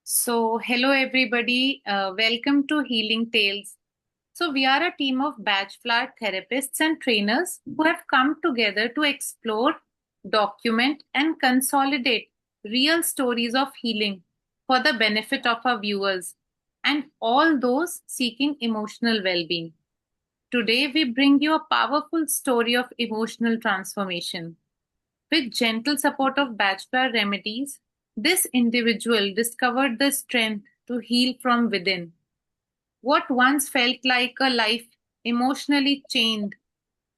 Hello everybody. Welcome to Healing Tales. We are a team of Bach Flower therapists and trainers who have come together to explore, document, and consolidate real stories of healing for the benefit of our viewers and all those seeking emotional well being. Today, we bring you a powerful story of emotional transformation. With gentle support of bachelor remedies, this individual discovered the strength to heal from within. What once felt like a life emotionally chained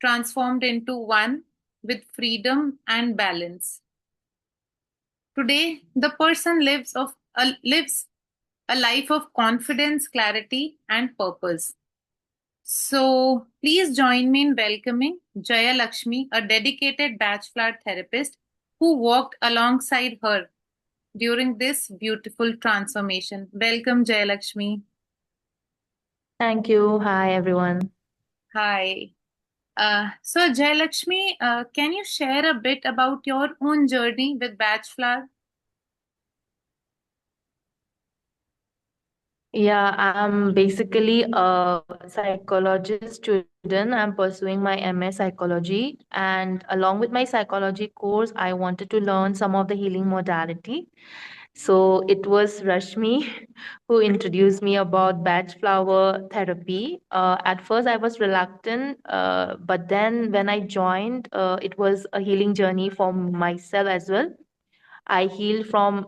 transformed into one with freedom and balance. Today, the person lives a life of confidence, clarity, and purpose. Please join me in welcoming Jaya Lakshmi, a dedicated bachelor therapist who walked alongside her during this beautiful transformation. Welcome, Jaya Lakshmi. Thank you. Hi, everyone. Hi. Jaya Lakshmi, can you share a bit about your own journey with bachelor? Yeah, I'm basically a psychologist student. I'm pursuing my MA psychology. And along with my psychology course, I wanted to learn some of the healing modality. So it was Rashmi who introduced me about Bach Flower Therapy. At first, I was reluctant, but then when I joined, it was a healing journey for myself as well. I healed from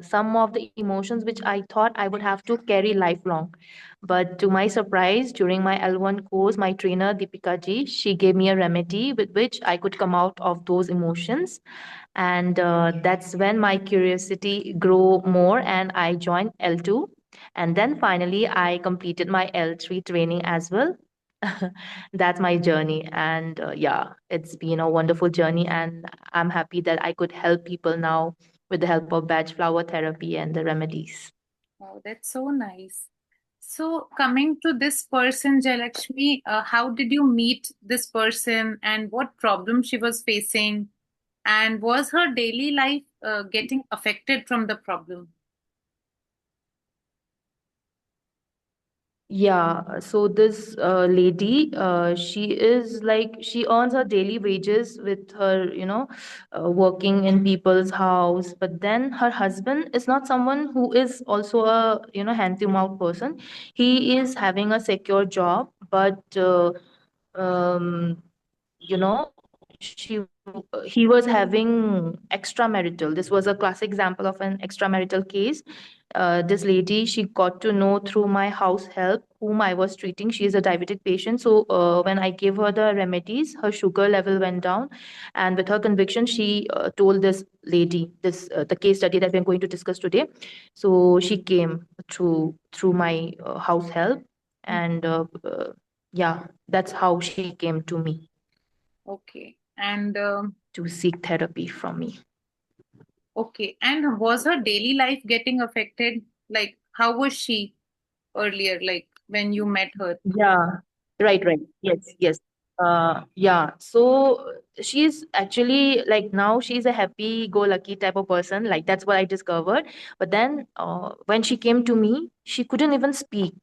some of the emotions which I thought I would have to carry lifelong. But to my surprise, during my L1 course, my trainer Deepika ji, she gave me a remedy with which I could come out of those emotions. And that's when my curiosity grew more and I joined L2. And then finally, I completed my L3 training as well. That's my journey. And yeah, it's been a wonderful journey. And I'm happy that I could help people now with the help of Bach Flower Therapy and the remedies. Oh, that's so nice. Coming to this person, Jayalakshmi, how did you meet this person and what problem she was facing? And was her daily life getting affected from the problem? Yeah, so this lady, she is like she earns her daily wages with her, working in people's house. But then her husband is not someone who is also a hand to mouth person. He is having a secure job, but um, you know she he was having extramarital. This was a classic example of an extramarital case. This lady, she got to know through my house help whom I was treating. She is a diabetic patient, so when I gave her the remedies, her sugar level went down, and with her conviction, she told this lady this the case study that we're going to discuss today. So she came through my house help, and yeah, that's how she came to me Okay. And to seek therapy from me. okay. And was her daily life getting affected? Like, how was she earlier, like when you met her? Yeah, right. Yes, yes. Yeah. So she's actually like now she's a happy-go-lucky type of person. Like that's what I discovered. But then when she came to me, she couldn't even speak.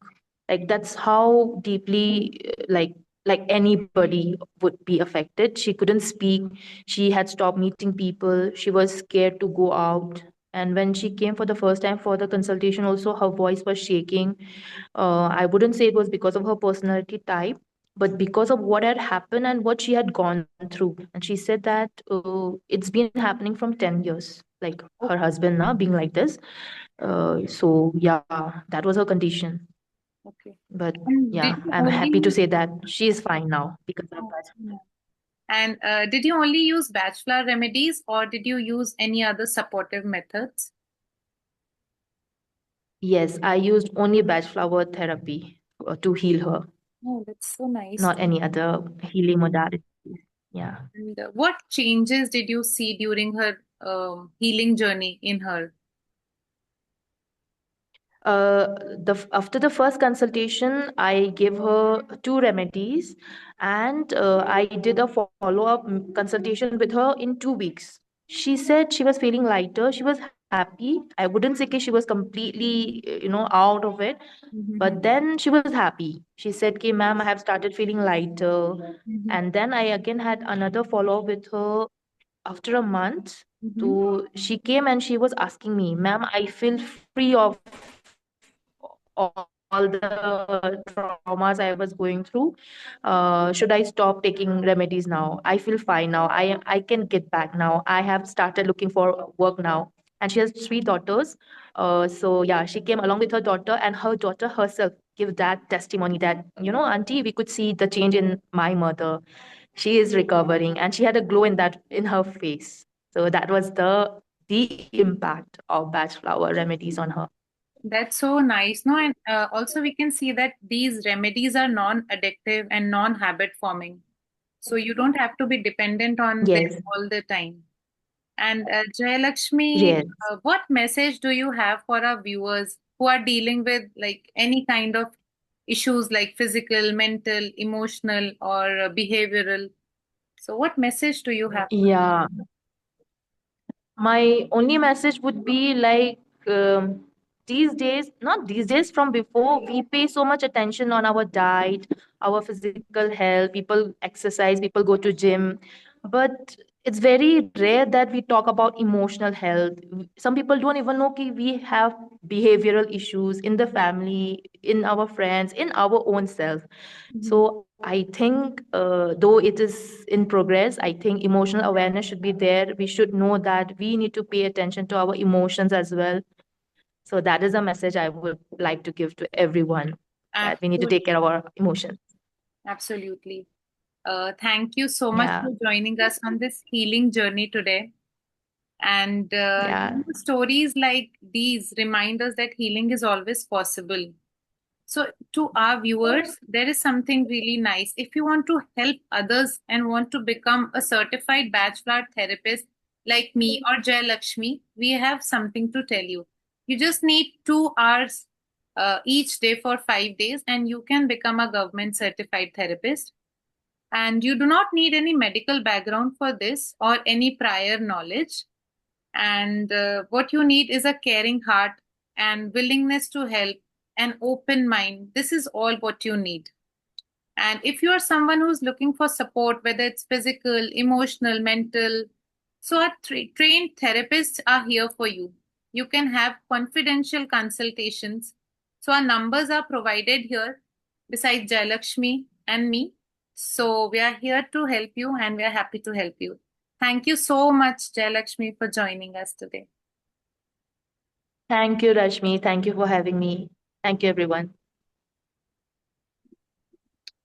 Like that's how deeply like anybody would be affected. She couldn't speak. She had stopped meeting people. She was scared to go out. And when she came for the first time for the consultation, also her voice was shaking. I wouldn't say it was because of her personality type, but because of what had happened and what she had gone through. And she said that it's been happening from 10 years, like her O- husband now being like this. So, yeah, that was her condition. Okay. But And yeah, did you I'm only happy to use, say that she is fine now because of oh, that. yeah. And did you only use bachelor remedies or did you use any other supportive methods? Yes, I used only Bach Flower Therapy to heal her, Oh, that's so nice. not any other healing modality. Yeah. And what changes did you see during her healing journey in her? After the first consultation, I gave her two remedies, and I did a follow up consultation with her in 2 weeks. She said she was feeling lighter. She was happy. I wouldn't say she was completely, out of it. Mhm. But then she was happy. She said, "Ki, ma'am, I have started feeling lighter." Mhm. And then I again had another follow up with her after a month. Mhm. So she came and she was asking me, "Ma'am, I feel free of all the traumas I was going through. Should I stop taking remedies now? I feel fine now. I can get back now. I have started looking for work now." And she has three daughters. So yeah, she came along with her daughter, and her daughter herself give that testimony that, auntie, we could see the change in my mother. She is recovering, and she had a glow in her face. So that was the impact of Batch Flower remedies on her. That's so nice. No, and also we can see that these remedies are non-addictive and non-habit forming. So you don't have to be dependent on them Yes. all the time. And Jayalakshmi, Yes. what message do you have for our viewers who are dealing with like any kind of issues like physical, mental, emotional, or behavioral? So, what message do you have? Yeah. My only message would be like, these days, not these days, from before, we pay so much attention on our diet, our physical health. People exercise, people go to gym, but it's very rare that we talk about emotional health. Some people don't even know that we have behavioral issues in the family, in our friends, in our own self. Mhm. So I think, though it is in progress, I think emotional awareness should be there. We should know that we need to pay attention to our emotions as well. So that is a message I would like to give to everyone, that we need to take Absolutely. care of our emotions. Absolutely. Thank you so much Yeah. for joining us on this healing journey today. And Yeah. stories like these remind us that healing is always possible. So, to our viewers, there is something really nice. If you want to help others and want to become a certified bachelor therapist like me or Jay Lakshmi, we have something to tell you. You just need 2 hours each day for 5 days, and you can become a government certified therapist. And you do not need any medical background for this or any prior knowledge. And what you need is a caring heart and willingness to help, an open mind. This is all what you need. And if you are someone who's looking for support, whether it's physical, emotional, mental, so our trained therapists are here for you. You can have confidential consultations. So our numbers are provided here beside Jayalakshmi and me. So we are here to help you and we are happy to help you. Thank you so much, Jayalakshmi, for joining us today. Thank you, Rashmi. Thank you for having me. Thank you, everyone.